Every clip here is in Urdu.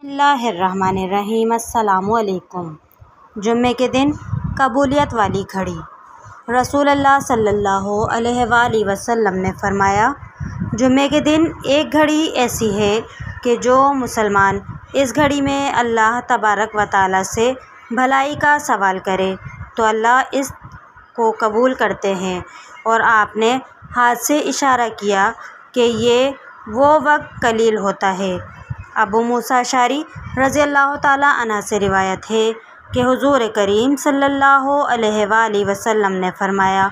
بسم اللہ الرحمن الرحیم۔ السلام علیکم۔ جمعے کے دن قبولیت والی گھڑی۔ رسول اللہ صلی اللہ علیہ وآلہ وسلم نے فرمایا، جمعے کے دن ایک گھڑی ایسی ہے کہ جو مسلمان اس گھڑی میں اللہ تبارک و تعالیٰ سے بھلائی کا سوال کرے تو اللہ اس کو قبول کرتے ہیں، اور آپ نے ہاتھ سے اشارہ کیا کہ یہ وہ وقت قلیل ہوتا ہے۔ ابو موسیٰ اشعری رضی اللہ تعالیٰ عنہ سے روایت ہے کہ حضور کریم صلی اللہ علیہ وآلہ وسلم نے فرمایا،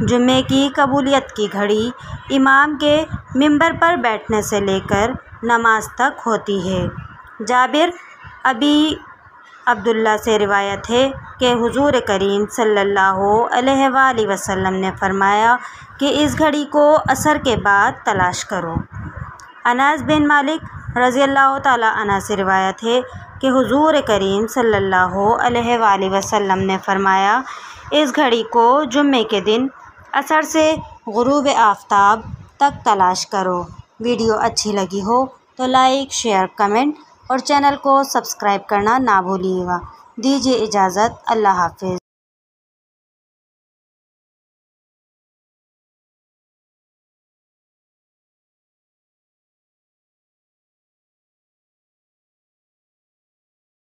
جمعے کی قبولیت کی گھڑی امام کے ممبر پر بیٹھنے سے لے کر نماز تک ہوتی ہے۔ جابر ابی عبداللہ سے روایت ہے کہ حضور کریم صلی اللہ علیہ وآلہ وسلم نے فرمایا کہ اس گھڑی کو عصر کے بعد تلاش کرو۔ انس بن مالک رضی اللہ تعالیٰ عنہ سے روایت ہے کہ حضور کریم صلی اللہ علیہ وآلہ وسلم نے فرمایا، اس گھڑی کو جمعے کے دن عصر سے غروب آفتاب تک تلاش کرو۔ ویڈیو اچھی لگی ہو تو لائک، شیئر، کمنٹ اور چینل کو سبسکرائب کرنا نہ بھولیے گا۔ دیجیے اجازت، اللہ حافظ۔